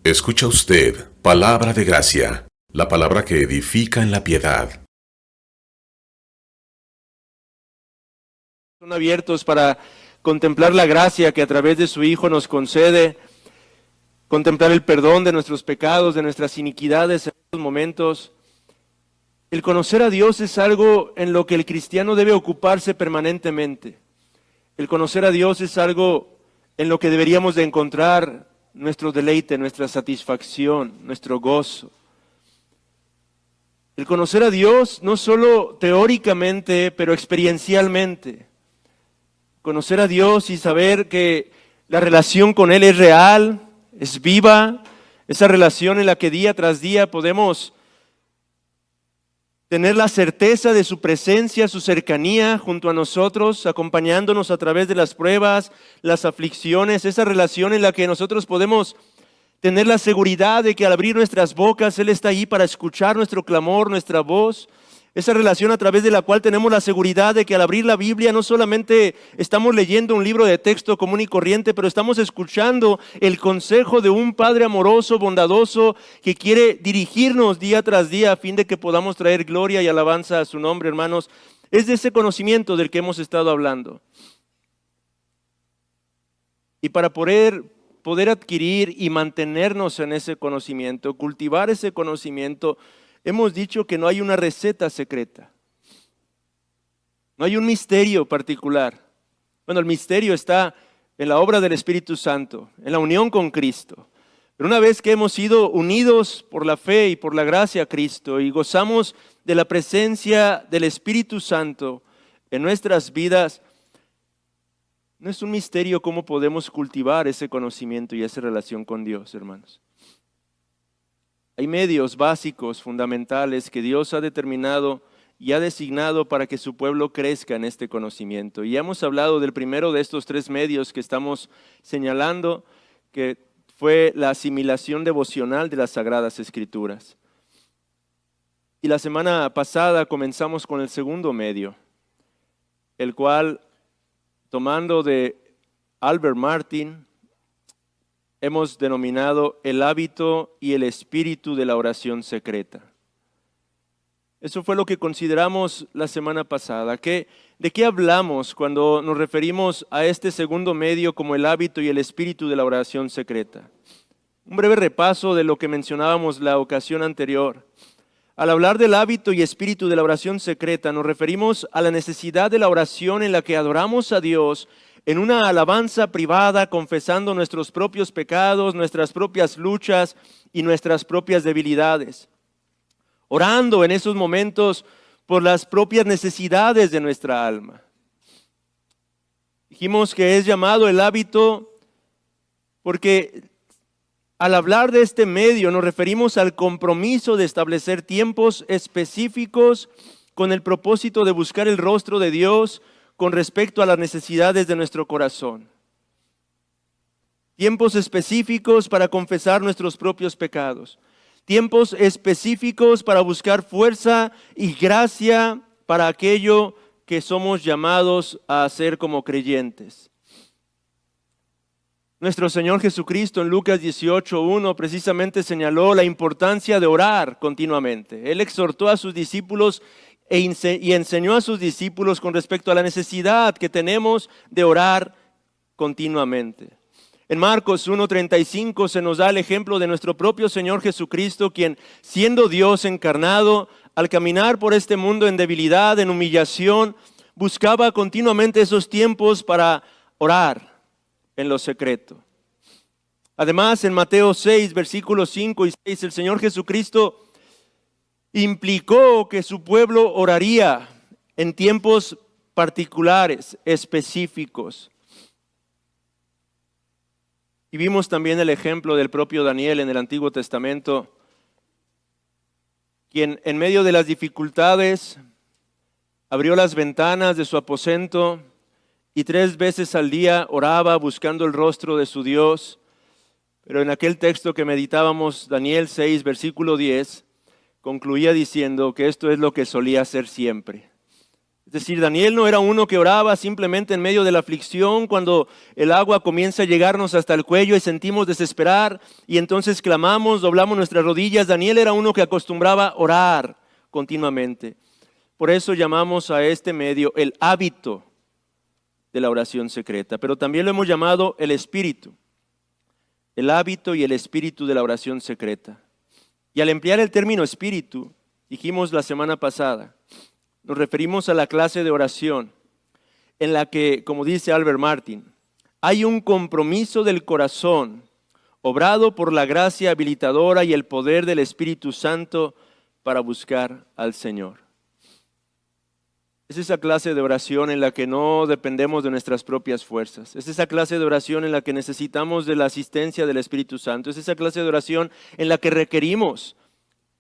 Escucha usted palabra de gracia, la palabra que edifica en la piedad. Son abiertos para contemplar la gracia que a través de su Hijo nos concede, contemplar el perdón de nuestros pecados, de nuestras iniquidades en estos momentos. El conocer a Dios es algo en lo que el cristiano debe ocuparse permanentemente. El conocer a Dios es algo en lo que deberíamos de encontrar nuestro deleite, nuestra satisfacción, nuestro gozo. El conocer a Dios no solo teóricamente, pero experiencialmente. Conocer a Dios y saber que la relación con Él es real, es viva, esa relación en la que día tras día podemos tener la certeza de su presencia, su cercanía junto a nosotros, acompañándonos a través de las pruebas, las aflicciones, esa relación en la que nosotros podemos tener la seguridad de que al abrir nuestras bocas Él está ahí para escuchar nuestro clamor, nuestra voz. Esa relación a través de la cual tenemos la seguridad de que al abrir la Biblia no solamente estamos leyendo un libro de texto común y corriente, pero estamos escuchando el consejo de un Padre amoroso, bondadoso, que quiere dirigirnos día tras día a fin de que podamos traer gloria y alabanza a su nombre, hermanos. Es de ese conocimiento del que hemos estado hablando. Y para poder adquirir y mantenernos en ese conocimiento, cultivar ese conocimiento, hemos dicho que no hay una receta secreta. No hay un misterio particular. Bueno, el misterio está en la obra del Espíritu Santo, en la unión con Cristo. Pero una vez que hemos sido unidos por la fe y por la gracia a Cristo y gozamos de la presencia del Espíritu Santo en nuestras vidas, no es un misterio cómo podemos cultivar ese conocimiento y esa relación con Dios, hermanos. Hay medios básicos, fundamentales, que Dios ha determinado y ha designado para que su pueblo crezca en este conocimiento. Y ya hemos hablado del primero de estos tres medios que estamos señalando, que fue la asimilación devocional de las Sagradas Escrituras. Y la semana pasada comenzamos con el segundo medio, el cual, tomando de Albert Martin, hemos denominado el hábito y el espíritu de la oración secreta. Eso fue lo que consideramos la semana pasada. ¿De qué hablamos cuando nos referimos a este segundo medio como el hábito y el espíritu de la oración secreta? Un breve repaso de lo que mencionábamos la ocasión anterior. Al hablar del hábito y espíritu de la oración secreta, nos referimos a la necesidad de la oración en la que adoramos a Dios en una alabanza privada, confesando nuestros propios pecados, nuestras propias luchas y nuestras propias debilidades. Orando en esos momentos por las propias necesidades de nuestra alma. Dijimos que es llamado el hábito porque al hablar de este medio nos referimos al compromiso de establecer tiempos específicos con el propósito de buscar el rostro de Dios con respecto a las necesidades de nuestro corazón. Tiempos específicos para confesar nuestros propios pecados. Tiempos específicos para buscar fuerza y gracia para aquello que somos llamados a hacer como creyentes. Nuestro Señor Jesucristo en Lucas 18:1 precisamente señaló la importancia de orar continuamente. Él exhortó a sus discípulos y enseñó a sus discípulos con respecto a la necesidad que tenemos de orar continuamente. En Marcos 1:35 se nos da el ejemplo de nuestro propio Señor Jesucristo, quien siendo Dios encarnado, al caminar por este mundo en debilidad, en humillación, buscaba continuamente esos tiempos para orar en lo secreto. Además, en Mateo 6, versículos 5 y 6, el Señor Jesucristo implicó que su pueblo oraría en tiempos particulares, específicos. Y vimos también el ejemplo del propio Daniel en el Antiguo Testamento, quien en medio de las dificultades abrió las ventanas de su aposento y 3 veces al día oraba buscando el rostro de su Dios. Pero en aquel texto que meditábamos, Daniel 6, versículo 10, concluía diciendo que esto es lo que solía hacer siempre. Es decir, Daniel no era uno que oraba simplemente en medio de la aflicción, cuando el agua comienza a llegarnos hasta el cuello y sentimos desesperar y entonces clamamos, doblamos nuestras rodillas. Daniel era uno que acostumbraba a orar continuamente. Por eso llamamos a este medio el hábito de la oración secreta, pero también lo hemos llamado el espíritu, el hábito y el espíritu de la oración secreta. Y al emplear el término espíritu, dijimos la semana pasada, nos referimos a la clase de oración en la que, como dice Albert Martin, hay un compromiso del corazón obrado por la gracia habilitadora y el poder del Espíritu Santo para buscar al Señor. Es esa clase de oración en la que no dependemos de nuestras propias fuerzas. Es esa clase de oración en la que necesitamos de la asistencia del Espíritu Santo. Es esa clase de oración en la que requerimos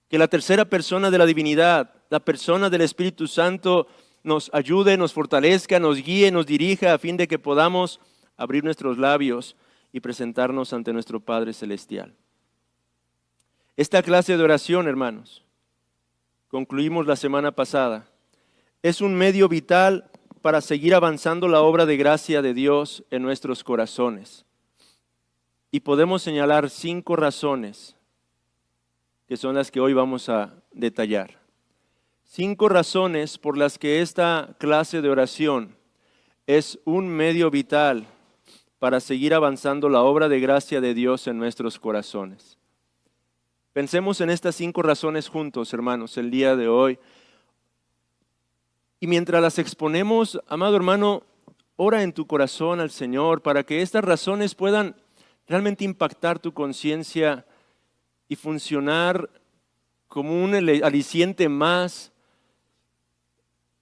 que la tercera persona de la divinidad, la persona del Espíritu Santo, nos ayude, nos fortalezca, nos guíe, nos dirija a fin de que podamos abrir nuestros labios y presentarnos ante nuestro Padre Celestial. Esta clase de oración, hermanos, concluimos la semana pasada, es un medio vital para seguir avanzando la obra de gracia de Dios en nuestros corazones. Y podemos señalar 5 razones que son las que hoy vamos a detallar. 5 razones por las que esta clase de oración es un medio vital para seguir avanzando la obra de gracia de Dios en nuestros corazones. Pensemos en estas 5 razones juntos, hermanos, el día de hoy. Y mientras las exponemos, amado hermano, ora en tu corazón al Señor para que estas razones puedan realmente impactar tu conciencia y funcionar como un aliciente más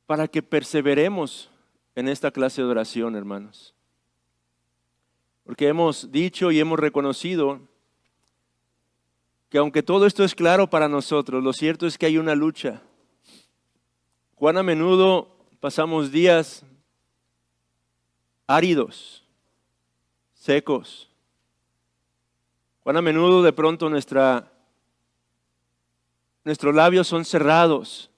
para que perseveremos en esta clase de oración, hermanos. Porque hemos dicho y hemos reconocido que aunque todo esto es claro para nosotros, lo cierto es que hay una lucha. Cuán a menudo pasamos días áridos, secos. Cuán a menudo de pronto nuestros labios son cerrados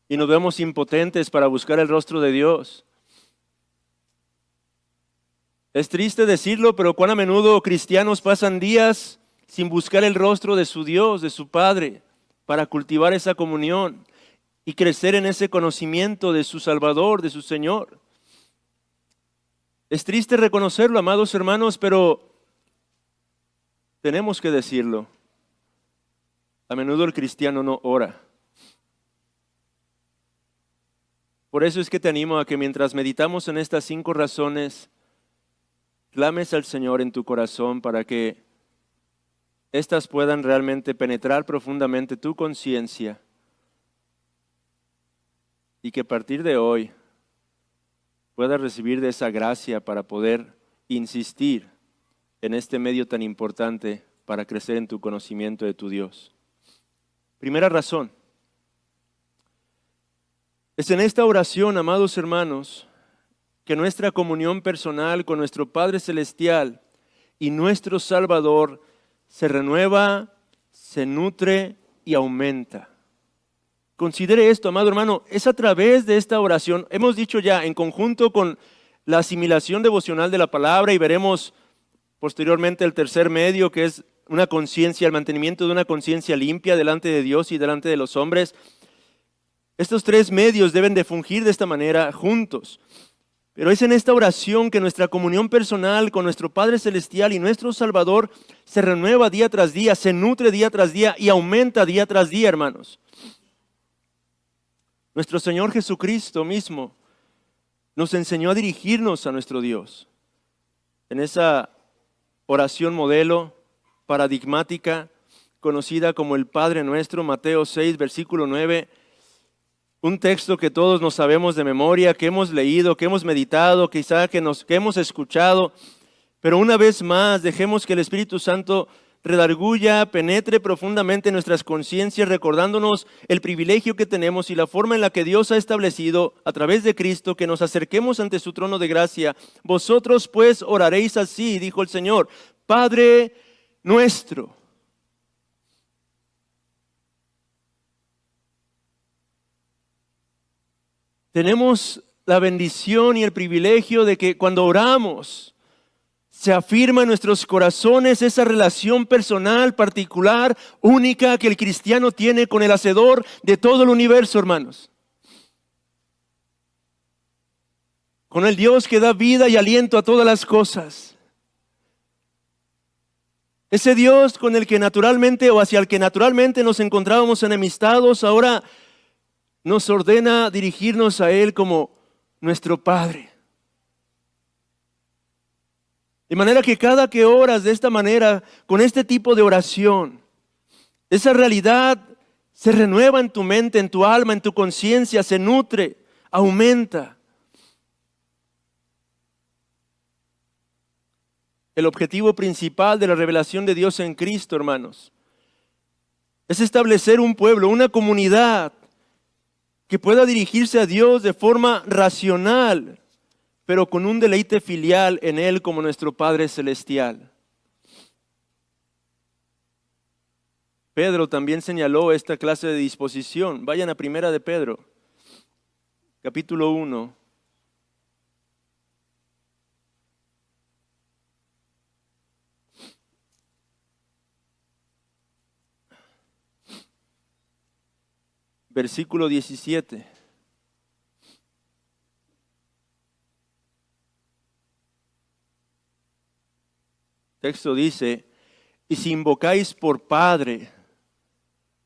y nos vemos impotentes para buscar el rostro de Dios. Es triste decirlo, pero cuán a menudo cristianos pasan días sin buscar el rostro de su Dios, de su Padre, para cultivar esa comunión y crecer en ese conocimiento de su Salvador, de su Señor. Es triste reconocerlo, amados hermanos, pero tenemos que decirlo. A menudo el cristiano no ora. Por eso es que te animo a que mientras meditamos en estas 5 razones, clames al Señor en tu corazón para que éstas puedan realmente penetrar profundamente tu conciencia y que a partir de hoy puedas recibir de esa gracia para poder insistir en este medio tan importante para crecer en tu conocimiento de tu Dios. Primera razón. Es en esta oración, amados hermanos, que nuestra comunión personal con nuestro Padre Celestial y nuestro Salvador se renueva, se nutre y aumenta. Considere esto, amado hermano, es a través de esta oración, hemos dicho ya, en conjunto con la asimilación devocional de la palabra, y veremos posteriormente el tercer medio, que es una conciencia, el mantenimiento de una conciencia limpia delante de Dios y delante de los hombres. Estos 3 medios deben de fungir de esta manera juntos. Pero es en esta oración que nuestra comunión personal con nuestro Padre Celestial y nuestro Salvador se renueva día tras día, se nutre día tras día y aumenta día tras día, hermanos. Nuestro Señor Jesucristo mismo nos enseñó a dirigirnos a nuestro Dios. En esa oración modelo, paradigmática, conocida como el Padre Nuestro, Mateo 6, versículo 9, un texto que todos nos sabemos de memoria, que hemos leído, que hemos meditado, quizá que hemos escuchado, pero una vez más dejemos que el Espíritu Santo redarguya, penetre profundamente en nuestras conciencias, recordándonos el privilegio que tenemos y la forma en la que Dios ha establecido a través de Cristo que nos acerquemos ante su trono de gracia. Vosotros pues oraréis así, dijo el Señor, Padre nuestro. tenemos la bendición y el privilegio de que cuando oramos, se afirma en nuestros corazones esa relación personal, particular, única que el cristiano tiene con el Hacedor de todo el universo, hermanos. Con el Dios que da vida y aliento a todas las cosas. Ese Dios con el que naturalmente o hacia el que naturalmente nos encontrábamos enemistados, ahora nos ordena dirigirnos a Él como nuestro Padre. De manera que cada que oras de esta manera, con este tipo de oración, esa realidad se renueva en tu mente, en tu alma, en tu conciencia, se nutre, aumenta. El objetivo principal de la revelación de Dios en Cristo, hermanos, es establecer un pueblo, una comunidad que pueda dirigirse a Dios de forma racional, pero con un deleite filial en Él como nuestro Padre Celestial. Pedro también señaló esta clase de disposición. Vayan a Primera de Pedro, capítulo 1. Versículo 17. El texto dice, y si invocáis por Padre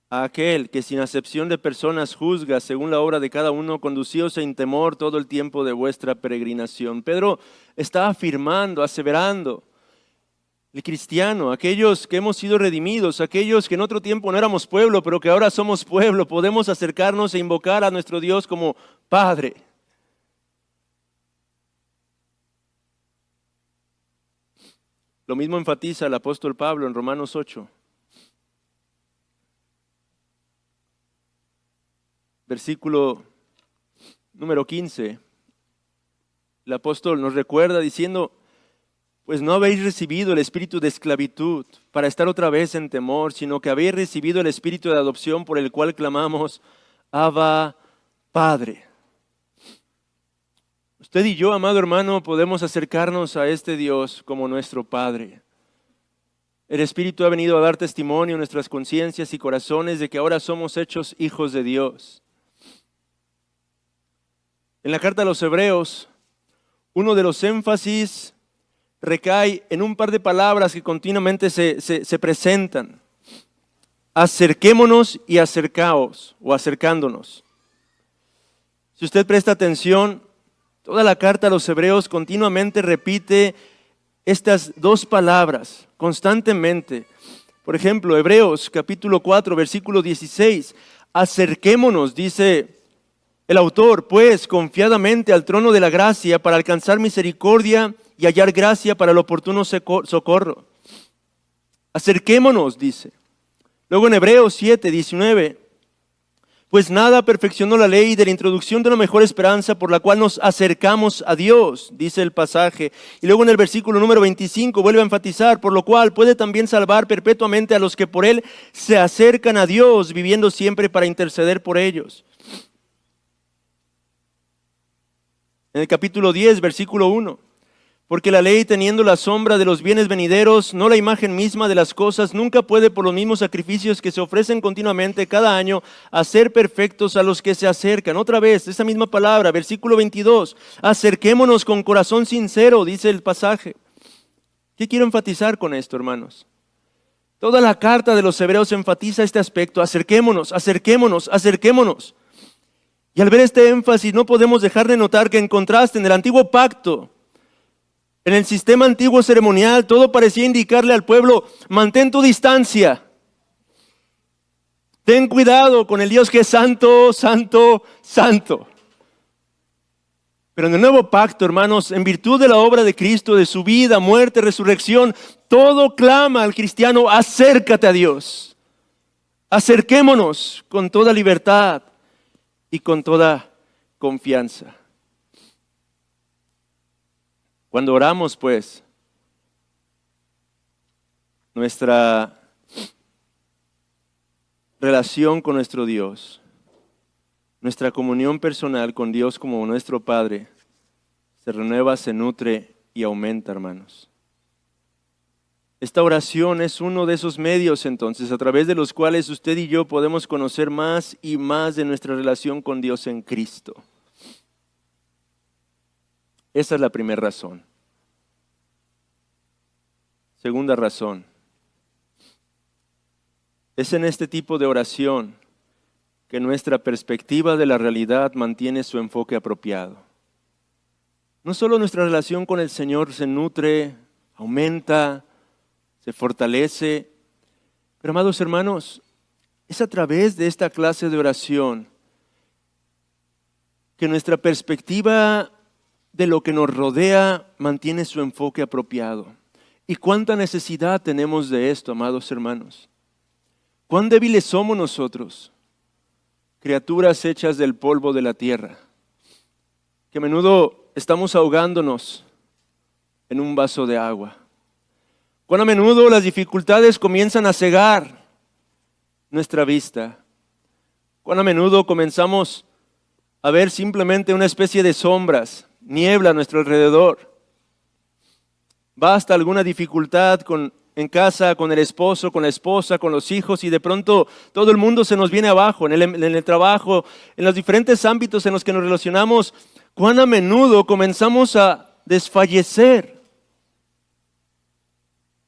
a aquel que sin acepción de personas juzga según la obra de cada uno, conducíos en temor todo el tiempo de vuestra peregrinación. Pedro está afirmando, aseverando, el cristiano, aquellos que hemos sido redimidos, aquellos que en otro tiempo no éramos pueblo, pero que ahora somos pueblo, podemos acercarnos e invocar a nuestro Dios como Padre. Lo mismo enfatiza el apóstol Pablo en Romanos 8. Versículo número 15. El apóstol nos recuerda diciendo, pues no habéis recibido el espíritu de esclavitud para estar otra vez en temor, sino que habéis recibido el espíritu de adopción por el cual clamamos, Abba, Padre. Usted y yo, amado hermano, podemos acercarnos a este Dios como nuestro Padre. El Espíritu ha venido a dar testimonio en nuestras conciencias y corazones de que ahora somos hechos hijos de Dios. En la carta a los Hebreos, uno de los énfasis recae en un par de palabras que continuamente se presentan. Acerquémonos y acercaos, o acercándonos. Si usted presta atención, toda la carta a los Hebreos continuamente repite estas dos palabras, constantemente. Por ejemplo, Hebreos capítulo 4, versículo 16. Acerquémonos, dice el autor, pues, confiadamente al trono de la gracia para alcanzar misericordia y hallar gracia para el oportuno socorro. Acerquémonos, dice. Luego en Hebreos 7, 19. Pues nada perfeccionó la ley de la introducción de una mejor esperanza por la cual nos acercamos a Dios, dice el pasaje. Y luego en el versículo número 25 vuelve a enfatizar, por lo cual puede también salvar perpetuamente a los que por Él se acercan a Dios, viviendo siempre para interceder por ellos. En el capítulo 10, versículo 1. Porque la ley, teniendo la sombra de los bienes venideros, no la imagen misma de las cosas, nunca puede por los mismos sacrificios que se ofrecen continuamente cada año, hacer perfectos a los que se acercan. Otra vez, esa misma palabra, versículo 22. Acerquémonos con corazón sincero, dice el pasaje. ¿Qué quiero enfatizar con esto, hermanos? Toda la carta de los Hebreos enfatiza este aspecto. Acerquémonos, acerquémonos, acerquémonos. Y al ver este énfasis no podemos dejar de notar que en contraste en el antiguo pacto, en el sistema antiguo ceremonial, todo parecía indicarle al pueblo, mantén tu distancia. Ten cuidado con el Dios que es santo, santo, santo. Pero en el nuevo pacto, hermanos, en virtud de la obra de Cristo, de su vida, muerte, resurrección, todo clama al cristiano, acércate a Dios. Acerquémonos con toda libertad y con toda confianza. Cuando oramos, pues, nuestra relación con nuestro Dios Nuestra comunión personal con Dios como nuestro Padre se renueva, se nutre y aumenta, hermanos. Esta oración es uno de esos medios entonces a través de los cuales usted y yo podemos conocer más y más de nuestra relación con Dios en Cristo. Esa es la primera razón. Segunda razón. Es en este tipo de oración que nuestra perspectiva de la realidad mantiene su enfoque apropiado. No solo nuestra relación con el Señor se nutre, aumenta, se fortalece, pero amados hermanos, es a través de esta clase de oración que nuestra perspectiva de lo que nos rodea mantiene su enfoque apropiado. ¿Y cuánta necesidad tenemos de esto, amados hermanos? ¿Cuán débiles somos nosotros, criaturas hechas del polvo de la tierra, que a menudo estamos ahogándonos en un vaso de agua? Cuán a menudo las dificultades comienzan a cegar nuestra vista. Cuán a menudo comenzamos a ver simplemente una especie de sombras, niebla a nuestro alrededor. Basta alguna dificultad en casa, con el esposo, con la esposa, con los hijos, y de pronto todo el mundo se nos viene abajo, en el trabajo, en los diferentes ámbitos en los que nos relacionamos. Cuán a menudo comenzamos a desfallecer.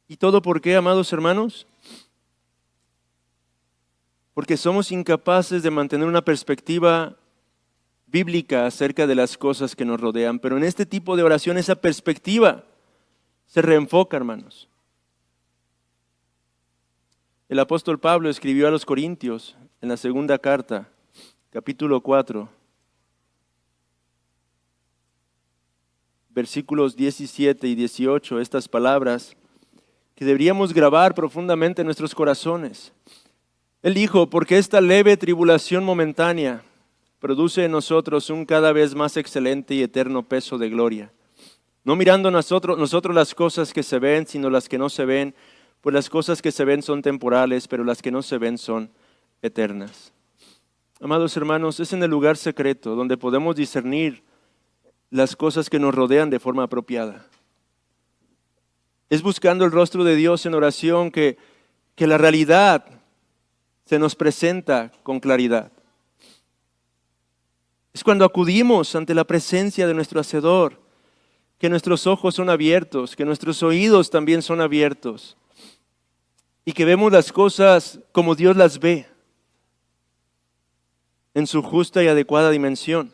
¿Y todo por qué, amados hermanos? Porque somos incapaces de mantener una perspectiva bíblica acerca de las cosas que nos rodean. Pero en este tipo de oración esa perspectiva se reenfoca, hermanos. El apóstol Pablo escribió a los Corintios en la segunda carta, capítulo 4, versículos 17 y 18, estas palabras que deberíamos grabar profundamente en nuestros corazones. Él dijo: porque esta leve tribulación momentánea produce en nosotros un cada vez más excelente y eterno peso de gloria. No mirando nosotros las cosas que se ven, sino las que no se ven, pues las cosas que se ven son temporales, pero las que no se ven son eternas. Amados hermanos, es en el lugar secreto donde podemos discernir las cosas que nos rodean de forma apropiada. Es buscando el rostro de Dios en oración que la realidad se nos presenta con claridad. Es cuando acudimos ante la presencia de nuestro Hacedor, que nuestros ojos son abiertos, que nuestros oídos también son abiertos y que vemos las cosas como Dios las ve, en su justa y adecuada dimensión.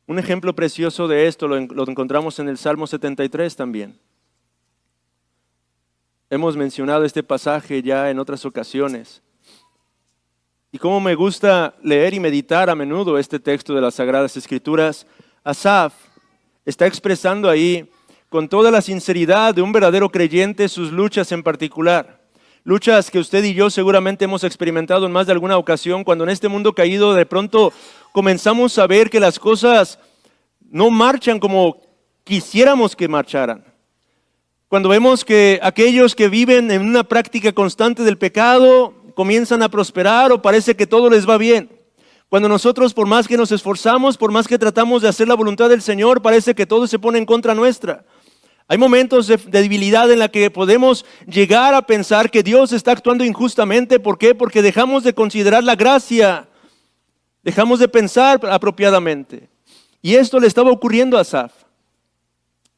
Un ejemplo precioso de esto lo encontramos en el Salmo 73 también. Hemos mencionado este pasaje ya en otras ocasiones. Y cómo me gusta leer y meditar a menudo este texto de las Sagradas Escrituras. Asaf está expresando ahí con toda la sinceridad de un verdadero creyente sus luchas en particular. Luchas que usted y yo seguramente hemos experimentado en más de alguna ocasión, cuando en este mundo caído de pronto comenzamos a ver que las cosas no marchan como quisiéramos que marcharan. Cuando vemos que aquellos que viven en una práctica constante del pecado comienzan a prosperar o parece que todo les va bien. Cuando nosotros, por más que nos esforzamos, por más que tratamos de hacer la voluntad del Señor, parece que todo se pone en contra nuestra. Hay momentos de debilidad en la que podemos llegar a pensar que Dios está actuando injustamente. ¿Por qué? Porque dejamos de considerar la gracia, dejamos de pensar apropiadamente. Y esto le estaba ocurriendo a Asaf.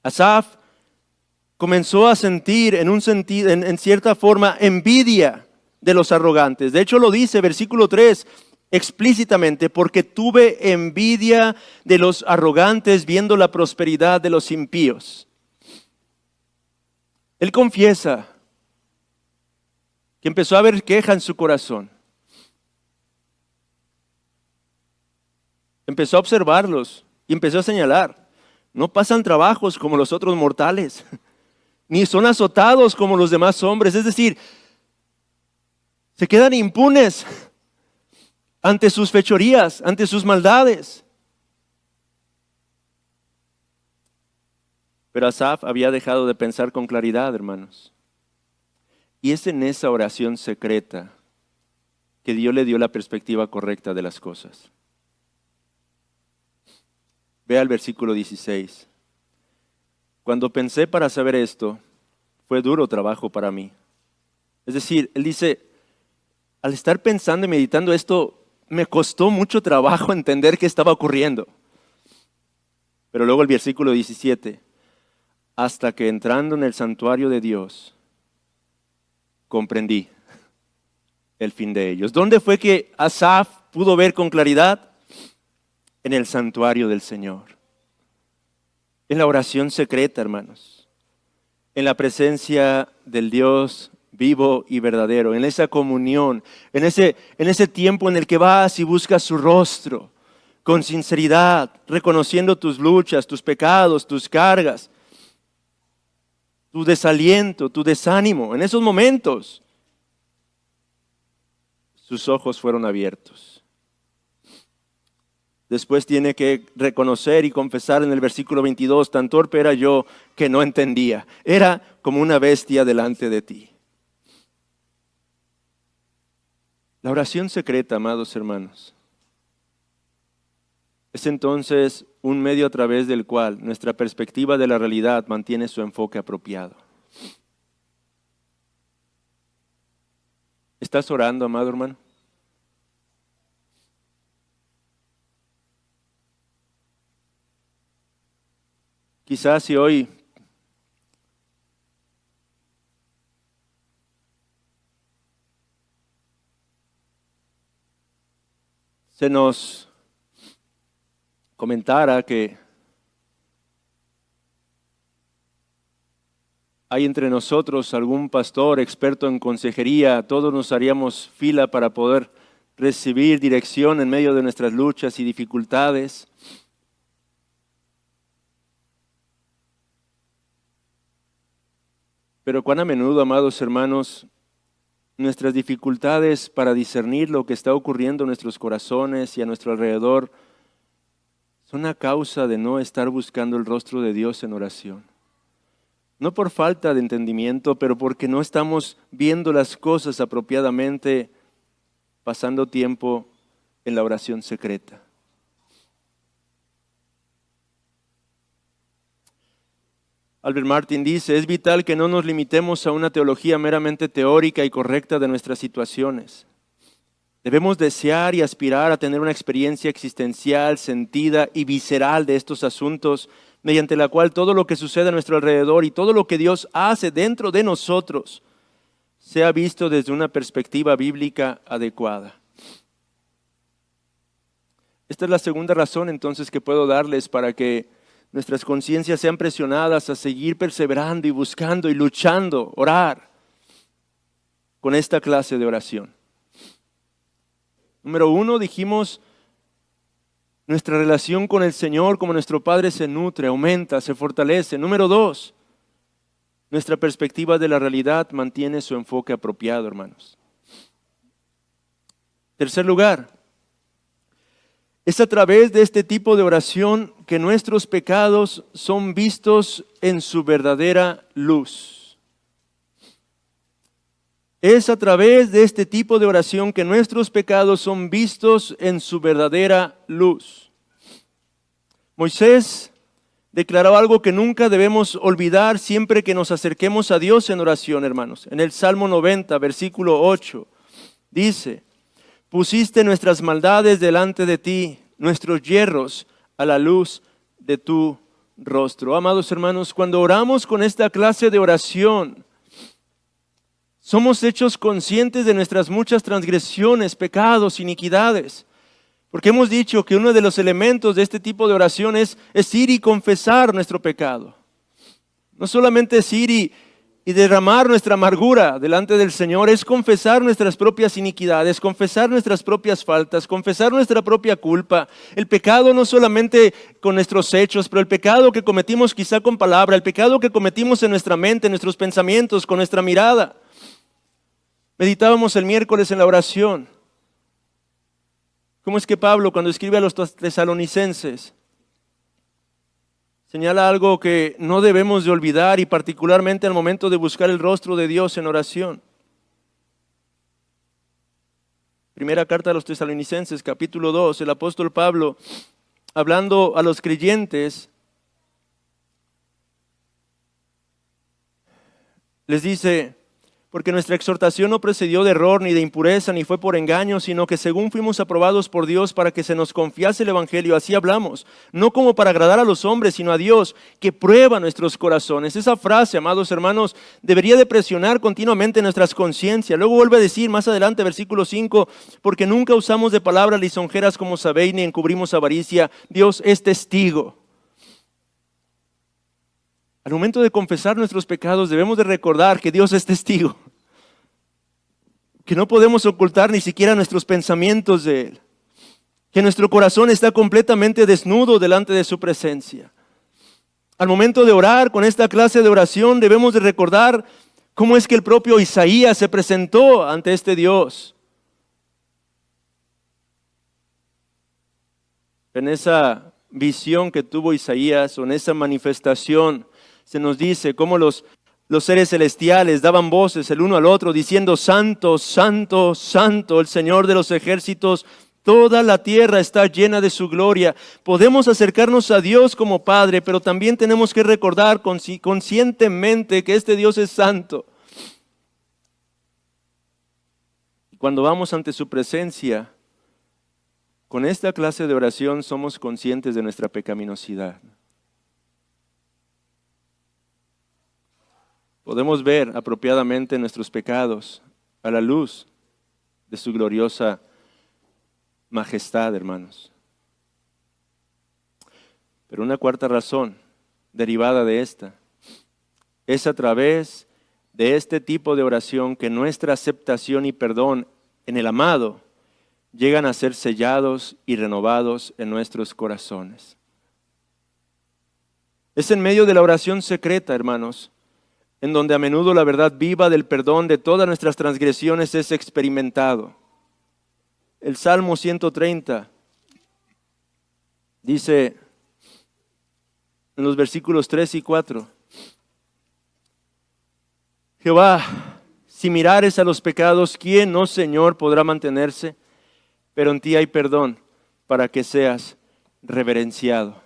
Asaf comenzó a sentir en cierta forma envidia de los arrogantes. De hecho lo dice versículo 3 explícitamente: porque tuve envidia de los arrogantes viendo la prosperidad de los impíos. Él confiesa que empezó a haber queja en su corazón. Empezó a observarlos y empezó a señalar: no pasan trabajos como los otros mortales, ni son azotados como los demás hombres. Es decir, se quedan impunes ante sus fechorías, ante sus maldades. Pero Asaf había dejado de pensar con claridad, hermanos. Y es en esa oración secreta que Dios le dio la perspectiva correcta de las cosas. Vea el versículo 16. Cuando pensé para saber esto, fue duro trabajo para mí. Es decir, él dice, al estar pensando y meditando esto, me costó mucho trabajo entender qué estaba ocurriendo. Pero luego el versículo 17, hasta que entrando en el santuario de Dios, comprendí el fin de ellos. ¿Dónde fue que Asaf pudo ver con claridad? En el santuario del Señor. En la oración secreta, hermanos. En la presencia del Dios vivo y verdadero. En esa comunión. En ese tiempo en el que vas y buscas su rostro. Con sinceridad. Reconociendo tus luchas, tus pecados, tus cargas. Tu desaliento, tu desánimo. En esos momentos. Sus ojos fueron abiertos. Después tiene que reconocer y confesar en el versículo 22, tan torpe era yo que no entendía. Era como una bestia delante de ti. La oración secreta, amados hermanos, es entonces un medio a través del cual nuestra perspectiva de la realidad mantiene su enfoque apropiado. ¿Estás orando, amado hermano? Quizás si hoy se nos comentara que hay entre nosotros algún pastor experto en consejería, todos nos haríamos fila para poder recibir dirección en medio de nuestras luchas y dificultades. Pero cuán a menudo, amados hermanos, nuestras dificultades para discernir lo que está ocurriendo en nuestros corazones y a nuestro alrededor son a causa de no estar buscando el rostro de Dios en oración. No por falta de entendimiento, pero porque no estamos viendo las cosas apropiadamente, pasando tiempo en la oración secreta. Albert Martin dice, es vital que no nos limitemos a una teología meramente teórica y correcta de nuestras situaciones. Debemos desear y aspirar a tener una experiencia existencial, sentida y visceral de estos asuntos, mediante la cual todo lo que sucede a nuestro alrededor y todo lo que Dios hace dentro de nosotros sea visto desde una perspectiva bíblica adecuada. Esta es la segunda razón entonces que puedo darles para que nuestras conciencias sean presionadas a seguir perseverando y buscando y luchando, orar con esta clase de oración. Número 1, dijimos, nuestra relación con el Señor como nuestro Padre se nutre, aumenta, se fortalece. Número 2, nuestra perspectiva de la realidad mantiene su enfoque apropiado, hermanos. Tercer lugar, es a través de este tipo de oración que nuestros pecados son vistos en su verdadera luz. Es a través de este tipo de oración que nuestros pecados son vistos en su verdadera luz. Moisés declaró algo que nunca debemos olvidar siempre que nos acerquemos a Dios en oración, hermanos. En el Salmo 90, versículo 8, dice, pusiste nuestras maldades delante de ti, nuestros yerros a la luz de tu rostro. Amados hermanos, cuando oramos con esta clase de oración, somos hechos conscientes de nuestras muchas transgresiones, pecados, iniquidades. Porque hemos dicho que uno de los elementos de este tipo de oración es ir y confesar nuestro pecado. No solamente es ir y derramar nuestra amargura delante del Señor, es confesar nuestras propias iniquidades, confesar nuestras propias faltas, confesar nuestra propia culpa. El pecado no solamente con nuestros hechos, pero el pecado que cometimos quizá con palabra, el pecado que cometimos en nuestra mente, en nuestros pensamientos, con nuestra mirada. Meditábamos el miércoles en la oración. ¿Cómo es que Pablo, cuando escribe a los tesalonicenses, señala algo que no debemos de olvidar y particularmente al momento de buscar el rostro de Dios en oración? Primera carta a los tesalonicenses, capítulo 2, el apóstol Pablo hablando a los creyentes, les dice, porque nuestra exhortación no procedió de error, ni de impureza, ni fue por engaño, sino que según fuimos aprobados por Dios para que se nos confiase el Evangelio, así hablamos, no como para agradar a los hombres, sino a Dios, que prueba nuestros corazones. Esa frase, amados hermanos, debería de presionar continuamente nuestras conciencias. Luego vuelve a decir más adelante, versículo 5, porque nunca usamos de palabras lisonjeras como sabéis, ni encubrimos avaricia. Dios es testigo. Al momento de confesar nuestros pecados debemos de recordar que Dios es testigo, que no podemos ocultar ni siquiera nuestros pensamientos de Él, que nuestro corazón está completamente desnudo delante de su presencia. Al momento de orar con esta clase de oración debemos de recordar cómo es que el propio Isaías se presentó ante este Dios. En esa visión que tuvo Isaías, o en esa manifestación, se nos dice cómo los seres celestiales daban voces el uno al otro diciendo: Santo, Santo, Santo, el Señor de los ejércitos, toda la tierra está llena de su gloria. Podemos acercarnos a Dios como Padre, pero también tenemos que recordar conscientemente que este Dios es santo. Y cuando vamos ante su presencia, con esta clase de oración somos conscientes de nuestra pecaminosidad. Podemos ver apropiadamente nuestros pecados a la luz de su gloriosa majestad, hermanos. Pero una cuarta razón derivada de esta es a través de este tipo de oración que nuestra aceptación y perdón en el amado llegan a ser sellados y renovados en nuestros corazones. Es en medio de la oración secreta, hermanos, en donde a menudo la verdad viva del perdón de todas nuestras transgresiones es experimentado. El Salmo 130 dice en los versículos 3 y 4, Jehová, si mirares a los pecados, ¿quién, oh Señor, podrá mantenerse? Pero en ti hay perdón para que seas reverenciado.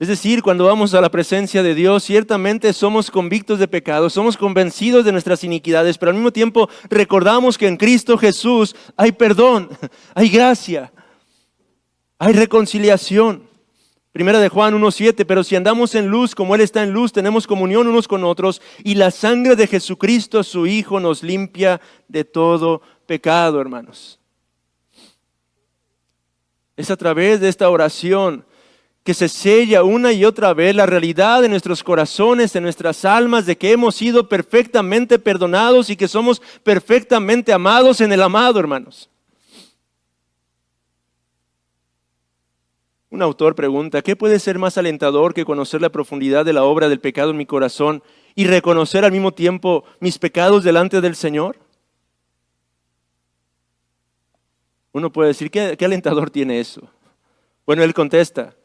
Es decir, cuando vamos a la presencia de Dios, ciertamente somos convictos de pecado, somos convencidos de nuestras iniquidades, pero al mismo tiempo recordamos que en Cristo Jesús hay perdón, hay gracia, hay reconciliación. Primera de Juan 1:7, pero si andamos en luz como Él está en luz, tenemos comunión unos con otros, y la sangre de Jesucristo, su Hijo, nos limpia de todo pecado, hermanos. Es a través de esta oración que se sella una y otra vez la realidad de nuestros corazones, de nuestras almas, de que hemos sido perfectamente perdonados y que somos perfectamente amados en el amado, hermanos. Un autor pregunta, ¿qué puede ser más alentador que conocer la profundidad de la obra del pecado en mi corazón y reconocer al mismo tiempo mis pecados delante del Señor? Uno puede decir, ¿qué alentador tiene eso? Bueno, él contesta,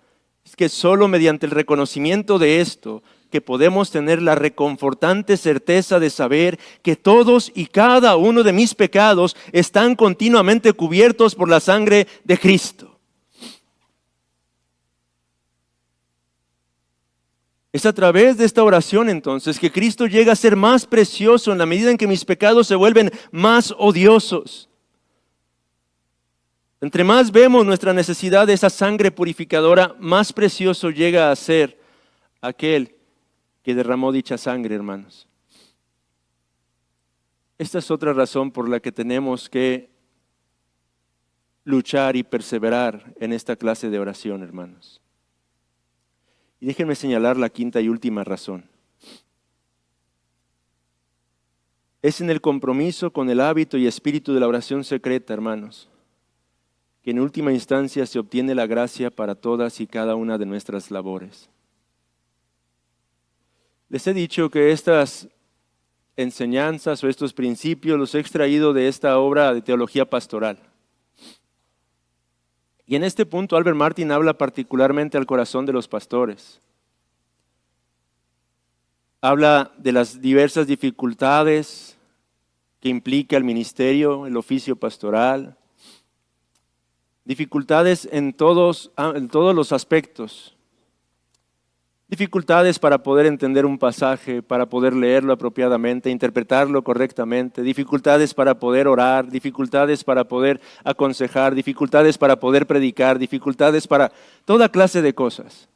es que solo mediante el reconocimiento de esto que podemos tener la reconfortante certeza de saber que todos y cada uno de mis pecados están continuamente cubiertos por la sangre de Cristo. Es a través de esta oración entonces que Cristo llega a ser más precioso en la medida en que mis pecados se vuelven más odiosos. Entre más vemos nuestra necesidad de esa sangre purificadora, más precioso llega a ser aquel que derramó dicha sangre, hermanos. Esta es otra razón por la que tenemos que luchar y perseverar en esta clase de oración, hermanos. Y déjenme señalar la quinta y última razón. Es en el compromiso con el hábito y espíritu de la oración secreta, hermanos, que en última instancia se obtiene la gracia para todas y cada una de nuestras labores. Les he dicho que estas enseñanzas o estos principios los he extraído de esta obra de teología pastoral. Y en este punto Albert Martin habla particularmente al corazón de los pastores. Habla de las diversas dificultades que implica el ministerio, el oficio pastoral, Dificultades en todos los aspectos. Dificultades para poder entender un pasaje, para poder leerlo apropiadamente, interpretarlo correctamente. Dificultades para poder orar, dificultades para poder aconsejar, dificultades para poder predicar, dificultades para toda clase de cosas.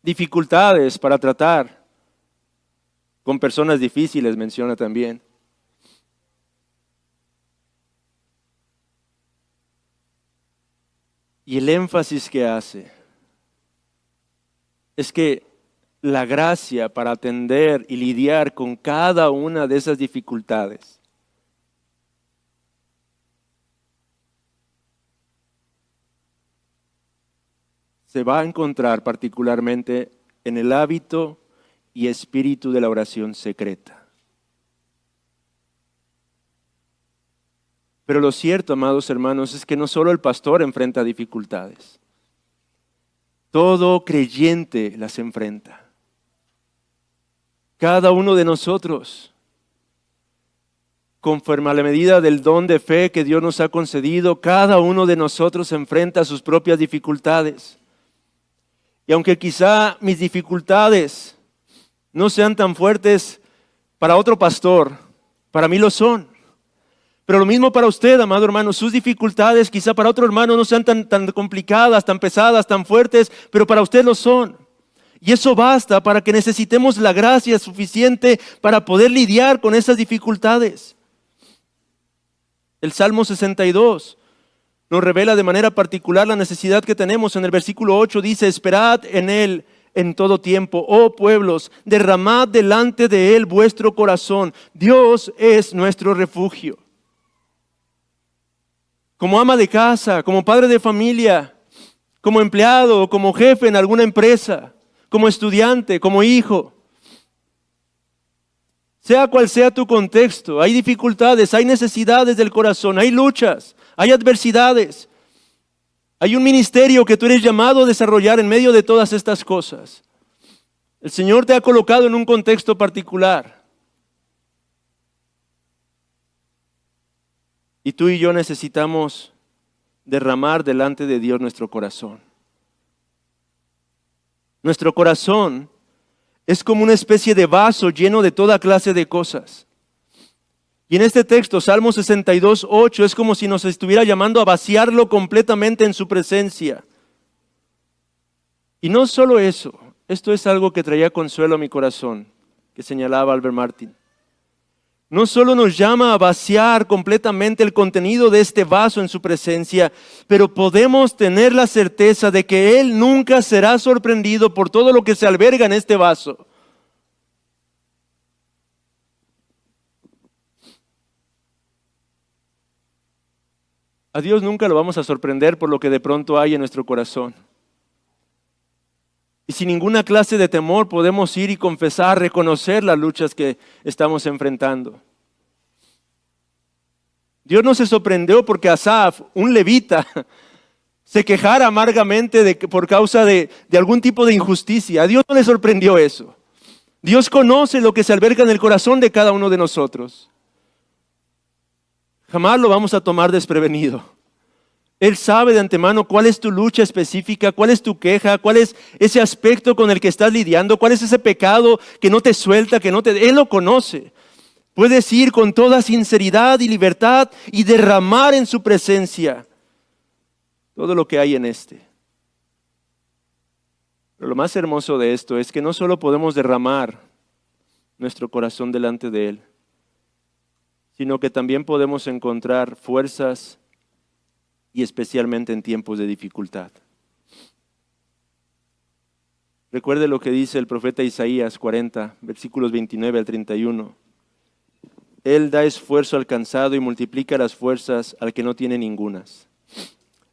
Dificultades para tratar con personas difíciles, menciona también. Y el énfasis que hace es que la gracia para atender y lidiar con cada una de esas dificultades se va a encontrar particularmente en el hábito y espíritu de la oración secreta. Pero lo cierto, amados hermanos, es que no solo el pastor enfrenta dificultades. Todo creyente las enfrenta. Cada uno de nosotros, conforme a la medida del don de fe que Dios nos ha concedido, cada uno de nosotros enfrenta sus propias dificultades. Y aunque quizá mis dificultades no sean tan fuertes para otro pastor, para mí lo son. Pero lo mismo para usted, amado hermano, sus dificultades quizá para otro hermano no sean tan complicadas, tan pesadas, tan fuertes, pero para usted lo son. Y eso basta para que necesitemos la gracia suficiente para poder lidiar con esas dificultades. El Salmo 62 nos revela de manera particular la necesidad que tenemos. En el versículo 8 dice: esperad en Él en todo tiempo, oh pueblos, derramad delante de Él vuestro corazón. Dios es nuestro refugio. Como ama de casa, como padre de familia, como empleado o como jefe en alguna empresa, como estudiante, como hijo. Sea cual sea tu contexto, hay dificultades, hay necesidades del corazón, hay luchas, hay adversidades. Hay un ministerio que tú eres llamado a desarrollar en medio de todas estas cosas. El Señor te ha colocado en un contexto particular. Y tú y yo necesitamos derramar delante de Dios nuestro corazón. Nuestro corazón es como una especie de vaso lleno de toda clase de cosas. Y en este texto, Salmo 62, 8, es como si nos estuviera llamando a vaciarlo completamente en su presencia. Y no solo eso, esto es algo que traía consuelo a mi corazón, que señalaba Albert Martin. No solo nos llama a vaciar completamente el contenido de este vaso en su presencia, pero podemos tener la certeza de que Él nunca será sorprendido por todo lo que se alberga en este vaso. A Dios nunca lo vamos a sorprender por lo que de pronto hay en nuestro corazón. Y sin ninguna clase de temor podemos ir y confesar, reconocer las luchas que estamos enfrentando. Dios no se sorprendió porque Asaf, un levita, se quejara amargamente por causa de algún tipo de injusticia. A Dios no le sorprendió eso. Dios conoce lo que se alberga en el corazón de cada uno de nosotros. Jamás lo vamos a tomar desprevenido. Él sabe de antemano cuál es tu lucha específica, cuál es tu queja, cuál es ese aspecto con el que estás lidiando, cuál es ese pecado que no te suelta, Él lo conoce. Puedes ir con toda sinceridad y libertad y derramar en su presencia todo lo que hay en este. Pero lo más hermoso de esto es que no solo podemos derramar nuestro corazón delante de Él, sino que también podemos encontrar fuerzas y especialmente en tiempos de dificultad. Recuerde lo que dice el profeta Isaías 40, versículos 29 al 31. Él da esfuerzo al cansado y multiplica las fuerzas al que no tiene ningunas.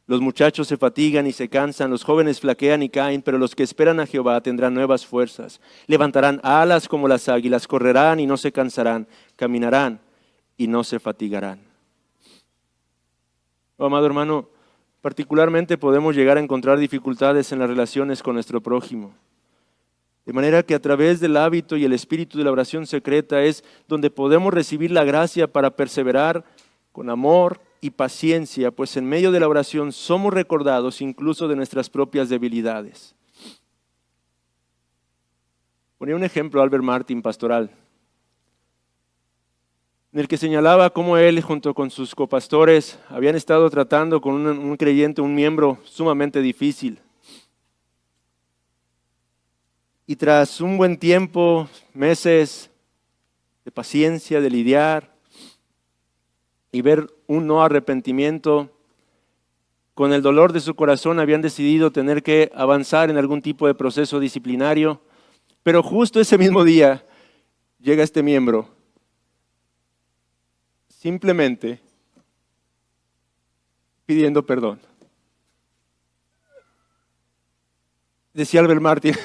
Los muchachos se fatigan y se cansan, los jóvenes flaquean y caen, pero los que esperan a Jehová tendrán nuevas fuerzas. Levantarán alas como las águilas, correrán y no se cansarán, caminarán y no se fatigarán. Oh, amado hermano, particularmente podemos llegar a encontrar dificultades en las relaciones con nuestro prójimo. De manera que a través del hábito y el espíritu de la oración secreta es donde podemos recibir la gracia para perseverar con amor y paciencia, pues en medio de la oración somos recordados incluso de nuestras propias debilidades. Ponía un ejemplo Albert Martin, pastoral, en el que señalaba cómo él junto con sus copastores habían estado tratando con un creyente, un miembro sumamente difícil. Y tras un buen tiempo, meses de paciencia, de lidiar y ver un no arrepentimiento, con el dolor de su corazón habían decidido tener que avanzar en algún tipo de proceso disciplinario, pero justo ese mismo día llega este miembro, simplemente pidiendo perdón. Decía Albert Martin,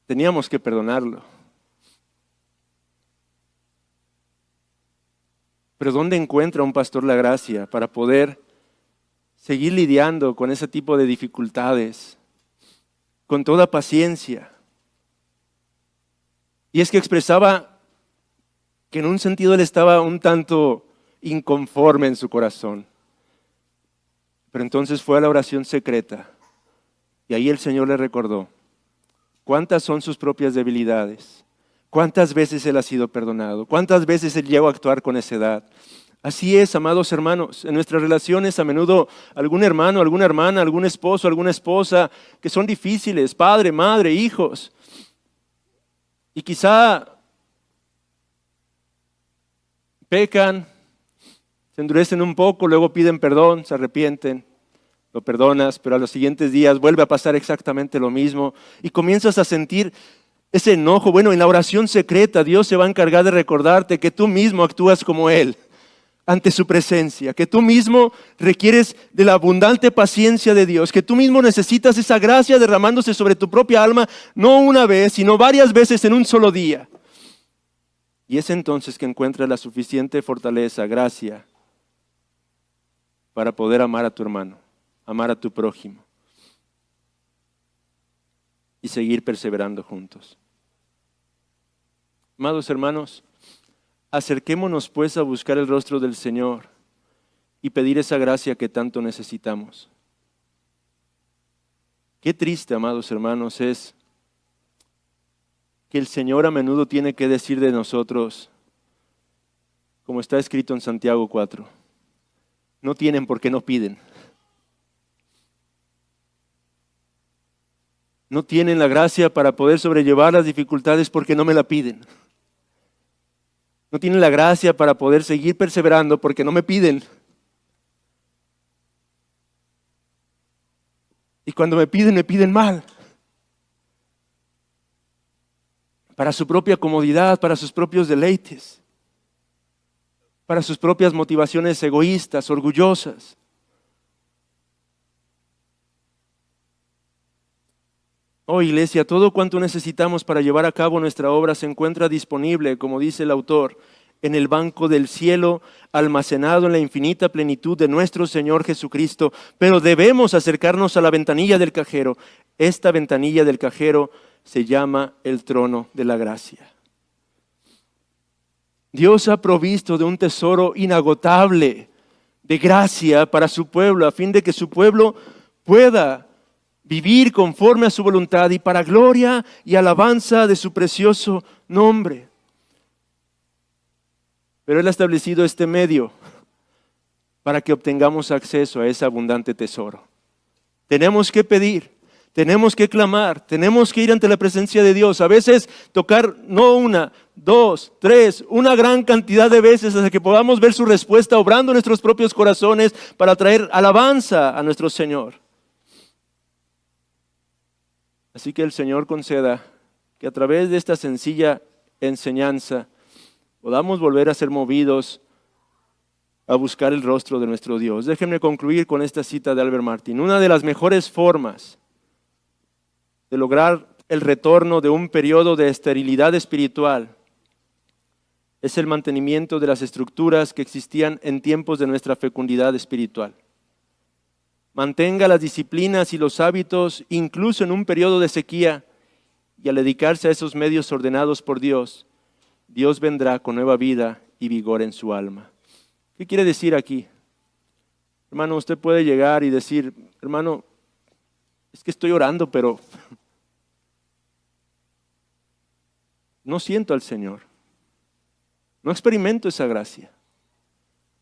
teníamos que perdonarlo. Pero ¿dónde encuentra un pastor la gracia para poder seguir lidiando con ese tipo de dificultades con toda paciencia? Y es que expresaba que en un sentido él estaba un tanto inconforme en su corazón. Pero entonces fue a la oración secreta y ahí el Señor le recordó cuántas son sus propias debilidades, cuántas veces él ha sido perdonado, cuántas veces él llegó a actuar con necedad. Así es, amados hermanos, en nuestras relaciones a menudo algún hermano, alguna hermana, algún esposo, alguna esposa que son difíciles, padre, madre, hijos. Y quizá pecan, se endurecen un poco, luego piden perdón, se arrepienten, lo perdonas, pero a los siguientes días vuelve a pasar exactamente lo mismo y comienzas a sentir ese enojo. Bueno, en la oración secreta Dios se va a encargar de recordarte que tú mismo actúas como Él ante su presencia, que tú mismo requieres de la abundante paciencia de Dios, que tú mismo necesitas esa gracia derramándose sobre tu propia alma, no una vez, sino varias veces en un solo día. Y es entonces que encuentras la suficiente fortaleza, gracia, para poder amar a tu hermano, amar a tu prójimo y seguir perseverando juntos. Amados hermanos, acerquémonos pues a buscar el rostro del Señor y pedir esa gracia que tanto necesitamos. Qué triste, amados hermanos, es que el Señor a menudo tiene que decir de nosotros, como está escrito en Santiago 4, no tienen porque no piden. No tienen la gracia para poder sobrellevar las dificultades porque no me la piden. No tienen la gracia para poder seguir perseverando porque no me piden. Y cuando me piden mal. Para su propia comodidad, para sus propios deleites, para sus propias motivaciones egoístas, orgullosas. Oh iglesia, todo cuanto necesitamos para llevar a cabo nuestra obra se encuentra disponible, como dice el autor, en el banco del cielo, almacenado en la infinita plenitud de nuestro Señor Jesucristo. Pero debemos acercarnos a la ventanilla del cajero. Esta ventanilla del cajero se llama el trono de la gracia. Dios ha provisto de un tesoro inagotable de gracia para su pueblo, a fin de que su pueblo pueda vivir conforme a su voluntad y para gloria y alabanza de su precioso nombre. Pero Él ha establecido este medio para que obtengamos acceso a ese abundante tesoro. Tenemos que pedir, tenemos que clamar, tenemos que ir ante la presencia de Dios. A veces tocar no una, dos, tres, una gran cantidad de veces hasta que podamos ver su respuesta obrando en nuestros propios corazones para traer alabanza a nuestro Señor. Así que el Señor conceda que a través de esta sencilla enseñanza podamos volver a ser movidos a buscar el rostro de nuestro Dios. Déjenme concluir con esta cita de Albert Martin. Una de las mejores formas de lograr el retorno de un periodo de esterilidad espiritual es el mantenimiento de las estructuras que existían en tiempos de nuestra fecundidad espiritual. mantenga las disciplinas y los hábitos, incluso en un periodo de sequía, y al dedicarse a esos medios ordenados por Dios, Dios vendrá con nueva vida y vigor en su alma. ¿Qué quiere decir aquí? Hermano, usted puede llegar y decir, hermano, es que estoy orando, pero no siento al Señor. No experimento esa gracia.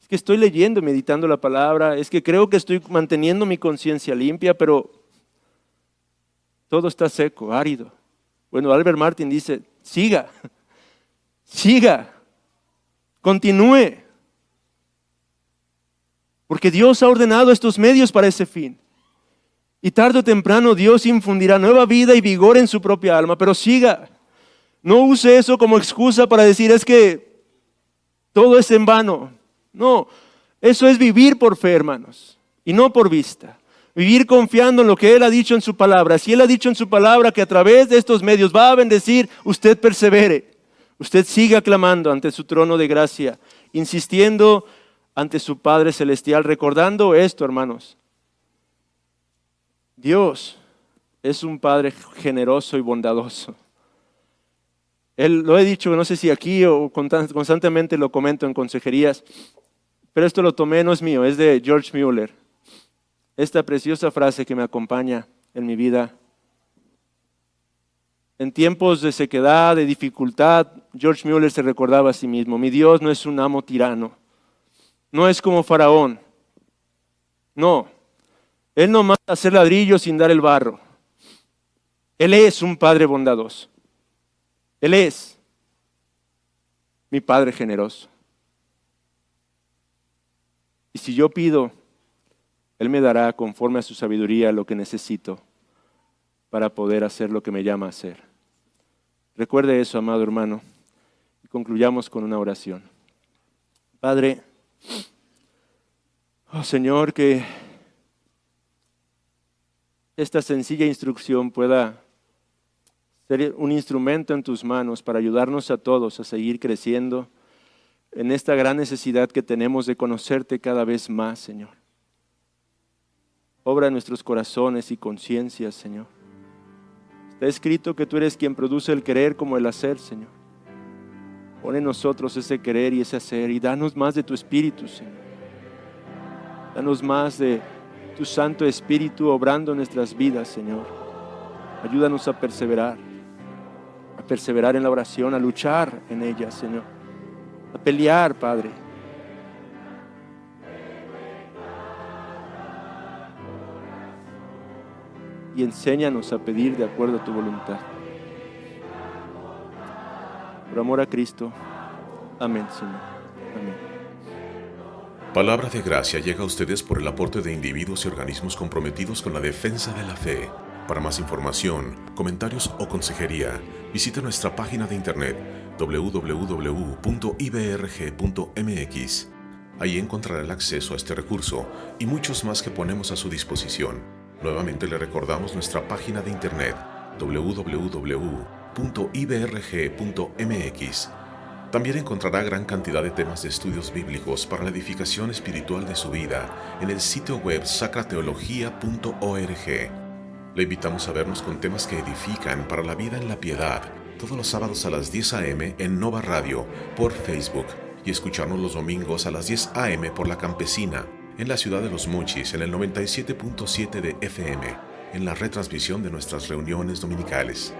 Es que estoy leyendo y meditando la palabra, es que creo que estoy manteniendo mi conciencia limpia, pero todo está seco, árido. Bueno, Albert Martin dice, siga, continúe. Porque Dios ha ordenado estos medios para ese fin. Y tarde o temprano Dios infundirá nueva vida y vigor en su propia alma, pero siga. No use eso como excusa para decir, es que todo es en vano. No, eso es vivir por fe, hermanos, y no por vista. Vivir confiando en lo que Él ha dicho en su palabra. Si Él ha dicho en su palabra que a través de estos medios va a bendecir, usted persevere. Usted siga clamando ante su trono de gracia, insistiendo ante su Padre Celestial, recordando esto, hermanos. Dios es un Padre generoso y bondadoso. Él, lo he dicho, no sé si aquí o constantemente lo comento en consejerías, pero esto lo tomé, no es mío, es de George Mueller. Esta preciosa frase que me acompaña en mi vida. En tiempos de sequedad, de dificultad, George Mueller se recordaba a sí mismo, mi Dios no es un amo tirano, no es como Faraón, no, Él no manda hacer ladrillos sin dar el barro. Él es un Padre bondadoso, Él es mi Padre generoso. Y si yo pido, Él me dará conforme a su sabiduría lo que necesito para poder hacer lo que me llama a hacer. Recuerde eso, amado hermano, y concluyamos con una oración. Padre, oh Señor, que esta sencilla instrucción pueda ser un instrumento en tus manos para ayudarnos a todos a seguir creciendo en esta gran necesidad que tenemos de conocerte cada vez más, Señor. Obra en nuestros corazones y conciencias, Señor. Está escrito que tú eres quien produce el querer como el hacer, Señor. Pon en nosotros ese querer y ese hacer y danos más de tu Espíritu, Señor. Danos más de tu Santo Espíritu obrando en nuestras vidas, Señor. Ayúdanos a perseverar en la oración, a luchar en ella, Señor. A pelear, Padre. Y enséñanos a pedir de acuerdo a tu voluntad. Por amor a Cristo. Amén, Señor. Amén. Palabra de Gracia llega a ustedes por el aporte de individuos y organismos comprometidos con la defensa de la fe. Para más información, comentarios o consejería, visite nuestra página de internet www.ibrg.mx. Ahí encontrará el acceso a este recurso y muchos más que ponemos a su disposición. Nuevamente le recordamos nuestra página de internet www.ibrg.mx. También encontrará gran cantidad de temas de estudios bíblicos para la edificación espiritual de su vida en el sitio web sacrateología.org. Le invitamos a vernos con temas que edifican para la vida en la piedad todos los sábados a las 10 a.m. en Nova Radio por Facebook y escucharnos los domingos a las 10 a.m. por La Campesina en la ciudad de Los Mochis, en el 97.7 de FM, en la retransmisión de nuestras reuniones dominicales.